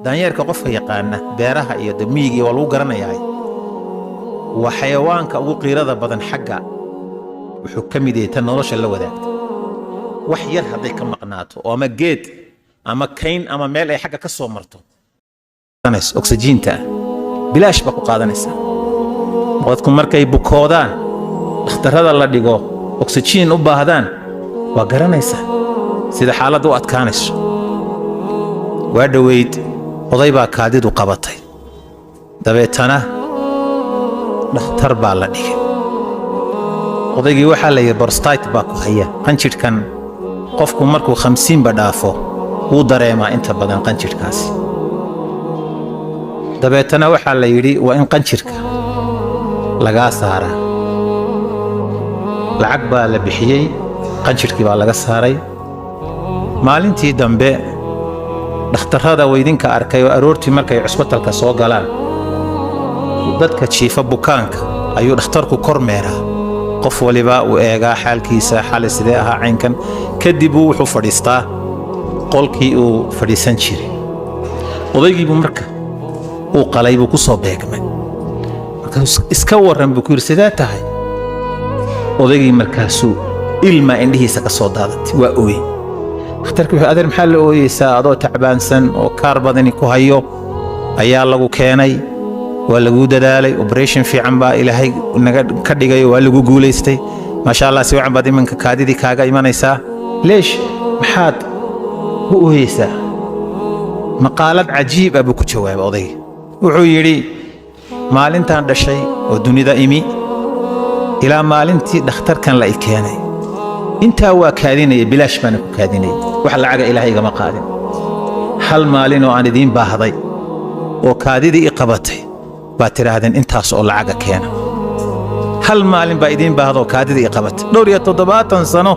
daanyeerka qofka yaqaana beeraha iyo damiiga waa lagu garanayaa waa xayawaanka ugu qiirada badan xagga wuxuu ka mid yahay tan nolosha la wadaagta wax yar hadday ka maqnaato oo ama geed ama kayn ama meel ay xagga ka soo marto oksijiinta bilaash ba ku qaadanaysa dadku markay bukoodaan dhakhtarada la dhigo oksijiin u baahdaan waa garanaysa sida xaaladdu u adkaanayso waa dhaweyd oday baa kaadidu qabatay dabeetana dhakhtar baa la dhigay odaygii waxaa la yidhi borstite baa ku haya qanjidhkan qofku markuu 50 ba dhaafo wuu dareemaa inta badan qanjidhkaasi dabeetana waxaa la yidhi waa in qanjidhka lagaa saaraa lacag baa la bixiyey qanjidhkii baa laga saaray maalintii dambe dhakhtarrada weydinka arkay oo aroortii markay cusbitalka soo galaan dadka jiifa bukaanka ayuu dhakhtarku kormeeraa qof waliba uu eegaa xaalkiisa xaalay sidee ahaa caynkan kadib wuxuu fadhiistaa qolkii uu fadhiisan jiray odaygiibuu marka uu qalay buu ku soo beegmay markaasuu iska warran buu ku yidhi sidee tahay odaygii markaasuu ilmaa indhihiisa ka soo daadatay waa ooye dhakhtarkii wuxuu adeer maxaa la ooyeysaa adoo tacbaansan oo kaar badani ku hayo ayaa lagu keenay waa lagu dadaalay operation fiican baa ilaahay naga ka dhigay waa lagu guuleystay maasha Allah si wacan baad imanka kaadidii kaaga imanaysaa leesh maxaad u ooyeysaa maqaalad cajiib ah buu ku jawaabay odayga wuxuu yidhi maalintaan dhashay oo dunida imi ilaa maalintii dhakhtarkan la i keenay intaa waa kaadinaya bilaash baan ku kaadinay wax lacaga ilaahay igama qaadin hal maalin oo aan idiin baahday oo kaadidii i qabatay baa tiraahdeen intaas oo lacaga keena hal maalin baa idiin baahdo oo kaadidii i qabatay dhowr iyo 70 sano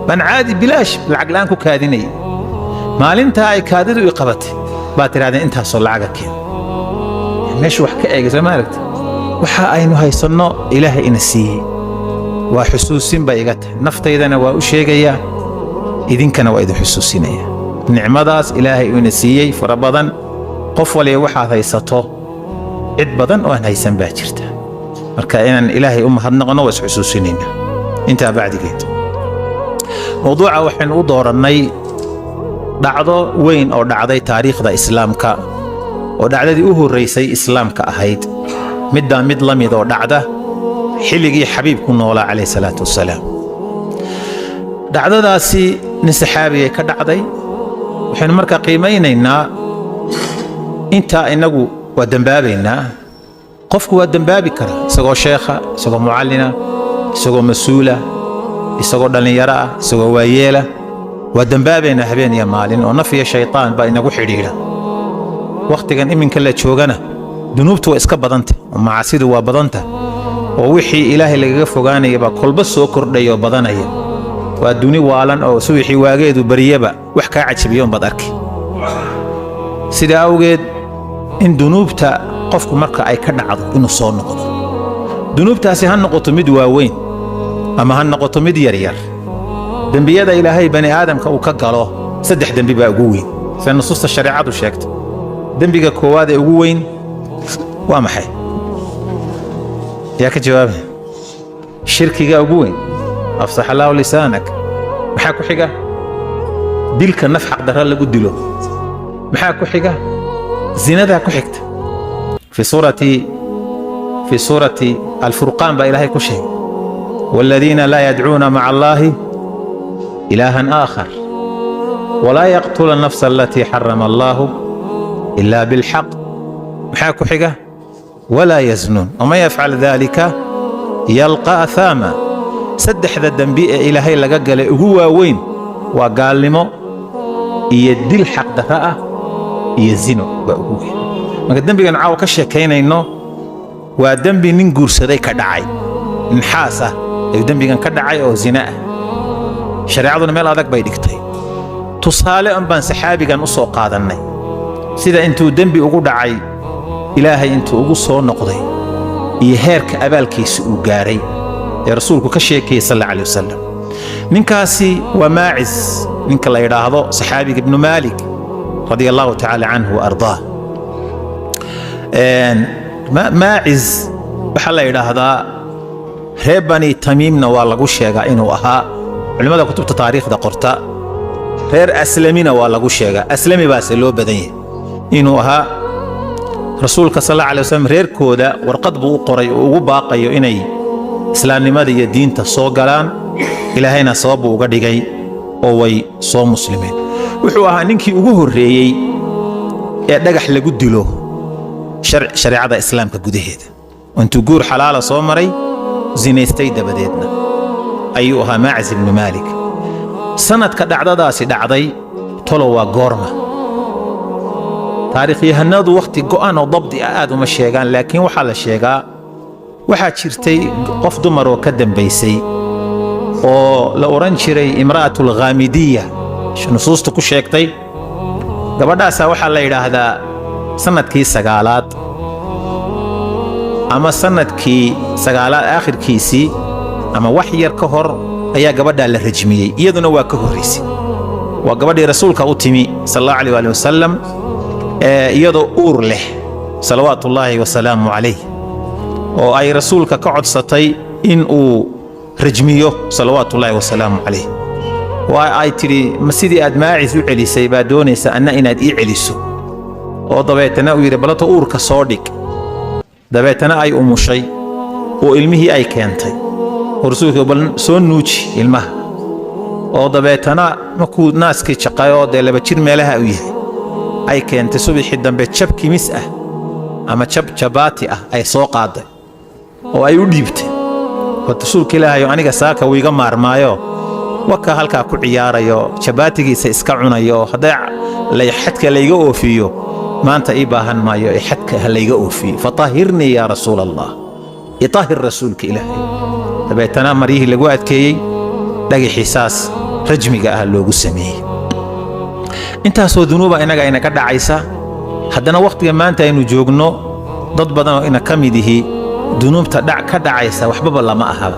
baan caadi bilaash lacag la'aan ku kaadinay maalinta ay kaadidu i qabatay baa tiraahdeen intaas oo lacaga keena meesha wax ka eegaysa ma aragtay waxa aynu haysanno ilaahay ina siiyey waa xusuusin ba iga tahay naftaydana waa u sheegayaa idinkana waa idin xusuusinaya nicmadaas ilaahay ina siiyey fara badan qof waliba waxaad haysato cid badan oo aan haysan baa jirta marka inaan ilaahay u mahadnaqno waa xusuusinayna inta bacdigeed mawduuca waxaan u doorannay dhacdo weyn oo dhacday taariikhda islaamka oo dhacdadii u horeysay islaamka ahayd midda mid la mid oo dhacda xilligii xabiibku noolaa calayhi salaatu wasalaam dhacdadaasi nin saxaabiyay ka dhacday waxaynu markaa qiimaynaynaa intaa inagu waa dembaabaynaa qofku waa dembaabi karaa isagoo sheekha isagoo mucallina isagoo mas-uula isagoo dhallinyaro ah isagoo waayeela waa dembaabaynaa habeen iyo maalin oo naf iyo shaytaan baa inagu xidhiidha wakhtigan iminka la joogana dunuubtu waa iska badanta oo macaasidu waa badanta oo wixii ilaahay lagaga fogaanaya baa kolba soo kordhaya oo badanaya waa duni waalan oo suwixii waageedu bariyaba wax kaa cajabiyoon baad arki sida awgeed in dunuubta qofku marka ay ka dhacdo inuu soo noqdo dunuubtaasi ha noqoto mid waaweyn ama ha noqoto mid yaryar dembiyada ilaahay bani aadamka uu ka galo 3 dembi baa ugu weyn sida nusuusta shariicadu sheegto dembiga koowaad ee ugu weyn waa maxay yaa ka jawaabay shirkiga ugu weyn afsax Allahu lisaanak maxaa ku xiga dilka naf xaq darra lagu dilo maxaa ku xiga zinada ku xigta في سورة الفرقان با إلهي كل شيء والذين لا يدعون مع الله إلها آخر ولا يقتل النفس التي حرم الله إلا بالحق محاكو حقه ولا يزنون وما يفعل ذلك يلقى أثاما سدح ذا الدنبيء إلهي لقال هو وين وقال لمو يدي الحق دفاء يزنو بأقوه ما الدنبي كان عاو كشكينا إنه ودنبي ننقر سدي كدعي نحاسة الدنبي كان كدعي أو زناء شريعتنا ميل هذاك بيدكتي تصالح أن بان سحابي كان أصو قادني سيدا انتو دنبي ugu dhacay ilaahay intuu ugu soo noqday iyo heerka abaalkiisa uu gaaray ee rasuulku ka sheekay sallallahu alayhi wasallam ninkaasi waa maacis ninka la yiraahdo saxaabiga ibn Malik رضي الله تعالى عنه وأرضاه. ماعز بحلا إلى هذا هبني تميمنا والله شيء إنه أها علماء كتب تاريخ ذا قرطة غير أسلمنا والله شيء أسلمي بس اللي هو بدني إنه أها رسولك صلى الله عليه وسلم غير كودا ورقد بو قري وباقي إني إسلام لماذا يدين تصوغلان إلى هنا صوب وقدي أوي صوم مسلمين وحوها ننكي وجوه الرئي دقح لجد له شريعة الإسلام كجدهد وأنتو جور حلال صومري زين استيد بديتنا أيها ماعز بن مالك سنة كدعضة سدعضي طلوا قرمة تاريخي هنادو وقت قوان وضبط آد ومشيغان لكن وحال الشيغا waxaa jirtay qof dumar oo ka dambaysay oo la oran jiray imra'atul ghamidiyya nusuusta ku sheegtay gabadhaas waxa la yiraahdaa sanadkii sagaalaad ama sanadkii sagaalaad aakhirkiisii ama wax yar ka hor ayaa gabadha la rajmiyay iyaduna waa ka horeysay waa gabadhii rasuulka u timi sallallahu alayhi wa sallam iyadoo uur leh salawaatullaahi wa salaamu alayhi oo ay rasuulka ka codsatay in uu rajmiyo salawaatullaahi wa salaamu alayhi waa ay tiri ma sidii aad maacis u celisay baa doonaysa anna inaad ii celiso oo dabeetana uu yiri balato uurka soo dhig dabeetana ay umushay oo ilmihii ay keentay rasuulka bal soo nuuji ilmaha oo dabeetana markuu naaskii jaqayo de laba jir meelaha u yahay ay keentay subaxii dambe jab kimis ah ama jabaati ah ay soo qaaday oo ay u dhiibtay rasuulka ilaahay aniga saaka wiiga maarmaayo waka halka ku ciyaarayo jabaatigiisa iska cunayo haday xadka layga oofiyo maanta ii baahan maayo xadka layga oofiyo fatahirni ya rasuul allah itahir rasuulka ilaahay dabeetana marihi lagu adkeeyay dhagaxiisaas rajmiga ah loogu sameeyay intaasoo dunuuba inaga ina ka dhacaysa haddana waqtiga maanta aynu joogno dad badan oo ina ka mid yihi dunuubta ka dhacaysa waxba lama aha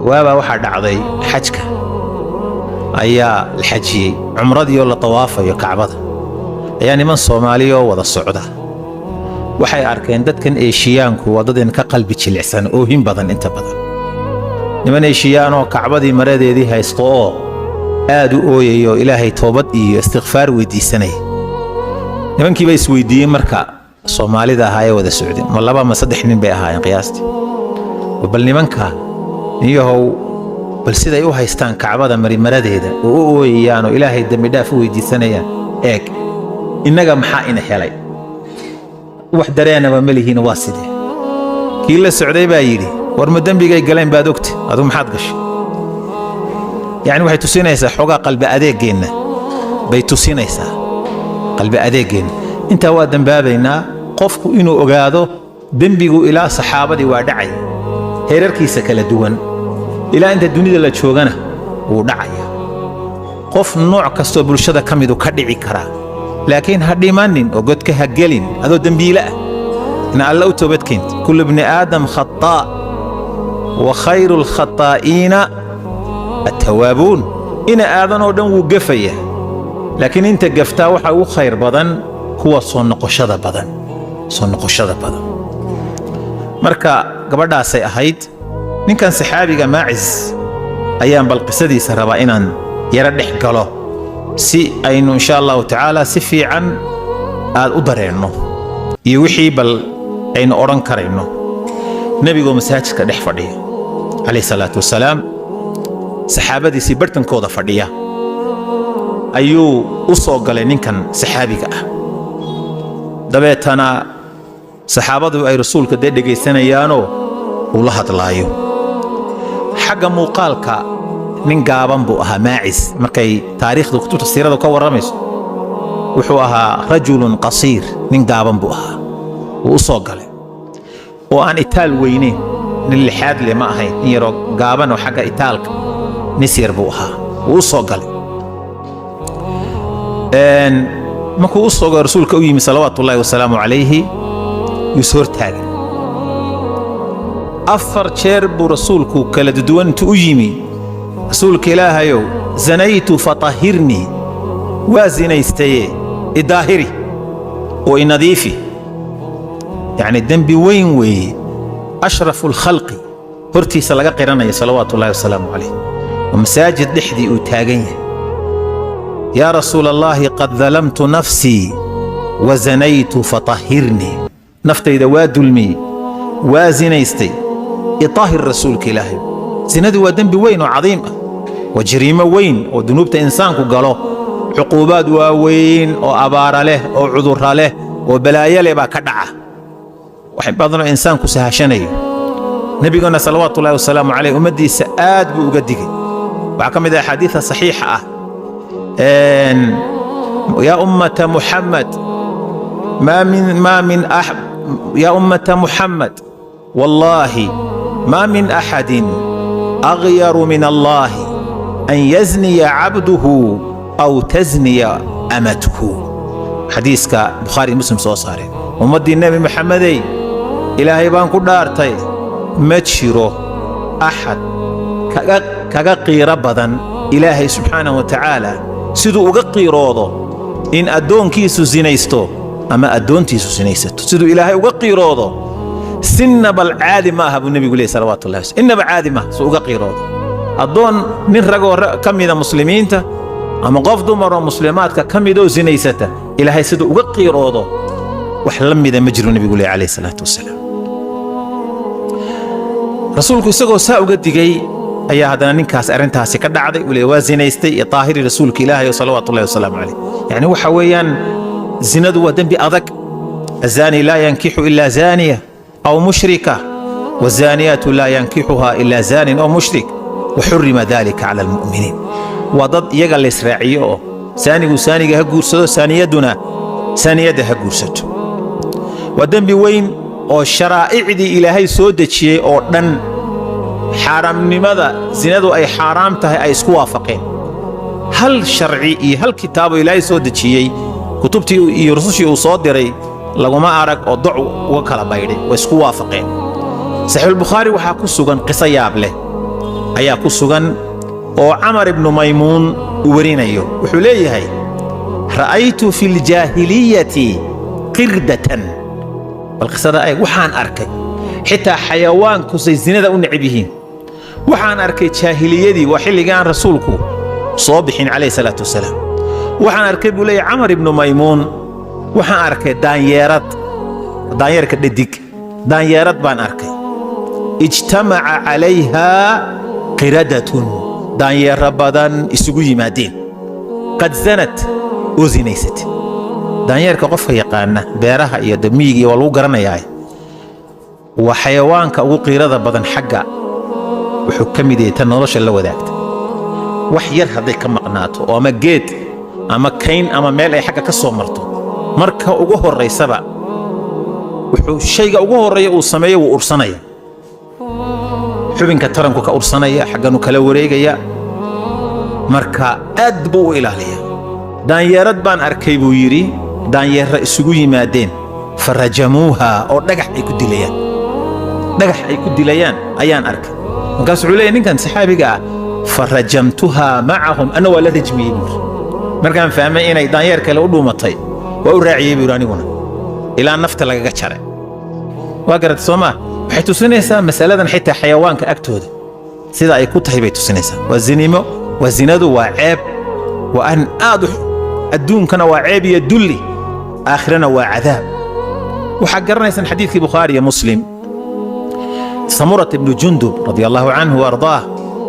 waaba waxa dhacday xajka ayaa la xajiyay umradii la tawaafayo kacbada ayaa niman Soomaaliyo wada socda waxay arkeen dadkan eeshiyaanku wadadeen ka qalbi jilicsan oo hin badan inta badan niman eeshiyaan oo kacbadii maradeedii haysto oo aad u ooyayo ilaahay toobad iyo istighfaar weydiisanay nimankii bay isweydiiyeen marka Soomaalida ahaayay wada socdeen ma laba ma saddex nin bay ahaayeen qiyaastii bal nimanka niyahow bal siday u haystaan kacbada maradeeda oo ooyayaan oo ilaahay dambi dhaaf weydiisanayaan eeg inaga maxaa ina helay wax dareenaba malihiin waa sidee kii la socday baa yiri war ma dambigay galeen baad ogtay adu maxaad gashay يعني waxay tusinaysaa xogaa qalbi adeegeena bay tusinaysaa qalbi adeegeena inta waa dambaabayna qofku inuu ogaado dambigu ilaa saxaabadii waa dhacay heerarkiisa kala duwan ilaa inta dunida la joogana uu dhacaya qof nooc kasto bulshada kamid ka dhici kara laakiin ha dhimaanin oo godka ha gelin adoo dambiila ah in alla u toobad keent kullu ibn aadam khata wa khayrul khata'ina التوابون إن آذن ودن وقفية لكن أنت قفتا وحا خير بدن هو صنق شذا بدن مركا قبدا سي أهيد من كان سحابي ماعز أيام بالقصدي سربائنا يردح قاله سي أين إن شاء الله تعالى سفي عن أدرينه يوحي بل أين أوران كرينه نبي قوم مساجد كدح فديه عليه الصلاة والسلام saxaabadiisii bartankooda fadhiya ayuu u soo galay ninkan saxaabiga ah dabeetana saxaabadu ay rasuulka dhageysanayaan oo la hadlaayo xagga muuqaalka nin gaaban buu ahaa maacis markay taariikhda kutubta siirada ka waramayso wuxuu ahaa rajulun qasiir nin gaaban buu ahaa oo u soo galay oo aan itaal weyneyn nin lixaad leh ma ahayn in yaro gaaban oo xagga itaalka نسير بوها وصقل مكو وصقل رسولك أوي صلوات الله وسلامه عليه يسور تاج أفر شرب رسولك كلا دوان تؤجمي رسولك إله يو زنيت فطهرني وزنيستي الداهري وإنظيفي يعني الدنب وين أشرف الخلق هرتي سلقا قرانيا صلوات الله وسلامه عليه ومساجد لحدي أتاقيني يا رسول الله قد ظلمت نفسي وزنيت فطهرني نفتي دواد المي وزنيستي يطهر رسولك إلهي زنادي ودنب وين وعظيم وجريمة وين وذنوبة إنسانك قالوا عقوبات وين وأبار له وعذر له وبلايا له كدعة وحب أظن إنسانك سهاشني نبينا صلوات الله وسلامه عليه أمدي سآد بوجدك وعكم إذا حديثة صحيحة يا أمة محمد ما من أحد يا أمة محمد والله ما من أحد أغير من الله أن يزني عبده أو تزني أمته حديث بخاري مسلم صوصاري ومدي النبي محمدي إلهي بان كدارتي متشيرو أحد كغقي ربضا إلهي سبحانه وتعالى سيدو أغقي روضو إن أدون كيسو زينيستو أما أدون تيسو زينيستو سيدو إلهي أغقي روضو سن بالعادي ما هب النبي يقول صلوات الله إن بعادي ما سو أغقي روضو أدون نرقو كم إذا مسلمين تا أما قف دمر مسلمات كم إذا زينيسته إلهي سيدو أغقي روضو وحلم إذا مجر النبي يقول عليه الصلاة والسلام رسولك يسقو ساء قدقي أي هذا ننكاس أرنتاسي كدعدي ولوازينيستي طاهري رسولك إلهي صلوات الله وسلام عليه يعني هو حويا زند ودنب أذك الزاني لا ينكح إلا زانية أو مشركة والزانيات لا ينكحها إلا زان أو مشرك وحرم ذلك على المؤمنين وضد يقل إسرائيل ساني هقورسدو ثانية هقورسدو ودنب وين أو الشرائع دي إلهي سودتشي أو دن حرام لماذا زنادو أي حرام تهي أي اسكو وافقين هل شرعي هل كتاب إلهي سودتشي كتبتي يرسوشي وصادري لغما أرك أو ضع وكلا بايدي واسكو وافقين صحيح البخاري وحا كسوغان قصة يابله أيا كسوغان أو عمر بن ميمون ورين أيو وحوليه هاي رأيت في الجاهلية قردة والقصة أي وحان أركي حتى حيوان كسي الزنا ونعبهين وحان أركي جاهلية وحل كان رسولكم صابحين عليه الصلاة والسلام وحان أركي بولي عمر بن ميمون وحان أركي دانيرك دديك دانيرات بان أركي اجتمع عليها قردة دانير بدن اسقوي مادين قد زنت وزنيست دانيرك قف يقانا بيرها يا دميغي ولو غرانياي وحيوانك ugu qiirada badan xagga wuxuu kamidee tan nolosha la wadaagta wax yar haday ka maqnaato oo ama geed ama kayn ama meel ay xagga ka soo marto marka ugu horeysaba wuxuu shayga ugu horeeyo uu sameeyo uu ursanaya xubinka taranku ka ursanaya xagganu kala wareegaya marka aad buu ilaaliya daanyeerad baan arkay buu yiri daanyeera isugu yimaadeen farajamuha oo dhagax ay ku dilayaan dhagax ay ku dilayaan ayaan arkay markaas wuxuu leeyahay ninkan saxaabiga farajamtuha macahum ana wala rajmiyay markaan fahmay inay daanyeer kale u dhuumatay waa u raaciyay buu aniguna ilaa nafta lagaga jaray waa garad Soomaa waxay tusinaysaa mas'aladan xitaa xayawaanka agtooda sida ay ku tahay bay tusinaysaa waa zinimo waa zinadu waa ceeb waa an aadu adduunkana waa ceeb iyo dulli aakhirana waa cadaab waxa garanaysan xadiiskii Bukhari iyo Muslim سمرة بن جندب رضي الله عنه وارضاه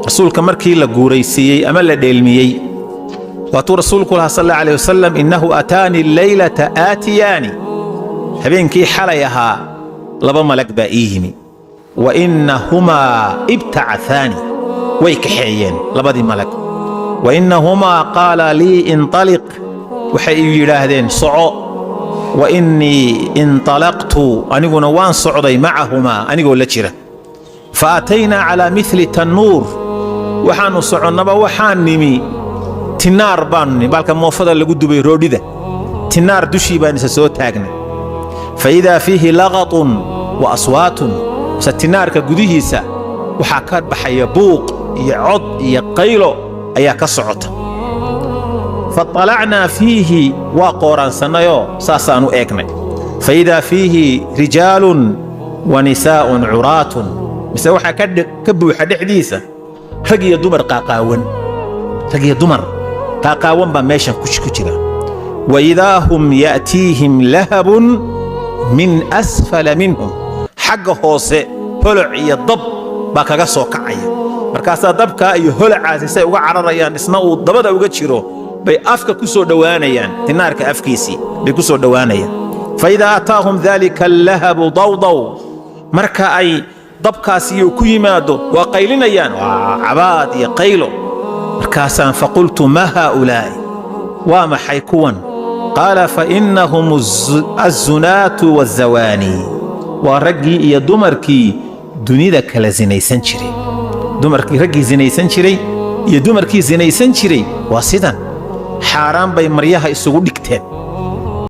رسولك مركي لغوريسيي اما لديلميي واتو رسولك صلى الله عليه وسلم انه اتاني الليله اتياني هبينكي حليها لبا ملك بايهمي وانهما ابتعثاني ويكحيين لبدي ملك وانهما قال لي انطلق وحي يراهدين صعو واني انطلقت انيغنا وان صعدي معهما انيغو لا جيره فأتينا على مثل تنور وحانو صعونبا وحان نمي تنار باني بالك موفدا لغو دبي روديده تنار دشي بان سو تاغنا فإذا فيه لغط وأصوات ستنار كغديهيسا وحا كاد بخايا بوق يا عد يا قيلو ayaa ka socota faطalacnaa fiihi waa qooraansanayoo saasaanu eegnay faidaa fiihi rijaalun wa nisaa'un curaatun mise waxaa ka buuxa dhexdiisa rag iyo dumar qaaqaawan rag iyo dumar qaaqaawan baa meeshan ku jira waidaa hum ya'tiihim lahabun min asfala minhum xagga hoose holoc iyo dab baa kaga soo kacaya markaasaa dabkaa iyo holacaasi say uga cararayaan isna uu dabada uga jiro bay afka ku soo dhowaanayaan tinaarka afkiisii bay ku soo dhowaanayaan faidaa ataahum dalika allahabu dawdaw marka ay dabkaasi ku yimaado waa qaylinayaan waa cabaad iyo qaylo markaasaan faqultu ma haa'ulaa'i waa maxay kuwan qaala fainahum azzunaatu wazawaanii waa raggii iyo dumarkii dunida kala zinaysan jiray dumarkii raggii zinaysan jiray iyo dumarkii zinaysan jiray waa sidan xaaraan bay maryaha isugu dhigteen